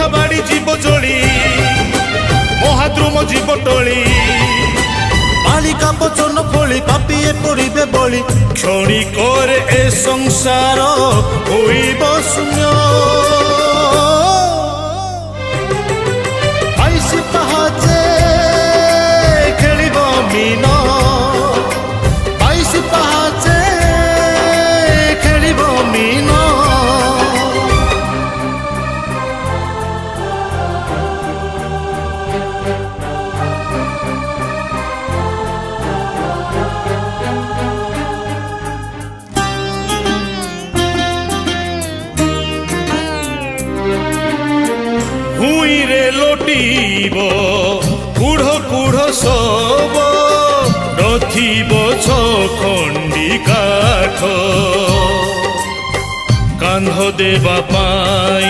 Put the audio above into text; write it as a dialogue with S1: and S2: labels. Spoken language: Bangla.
S1: কোঠা বাড়ি জীব জলি মহাদ্রুম জীব টলি বালিকা বচন ফলি পাপিয়ে পড়িবে বলি ক্ষণি করে এ সংসার হইব শূন্য আইসি পাহাচে খেলিব মিন আইসি পাহাচে খেলিব মিন ভুঁইরে লোটিব কুঢ় কুঢ় সব নথিব খণ্ডি কাঠ কান্ধ দেবা পাই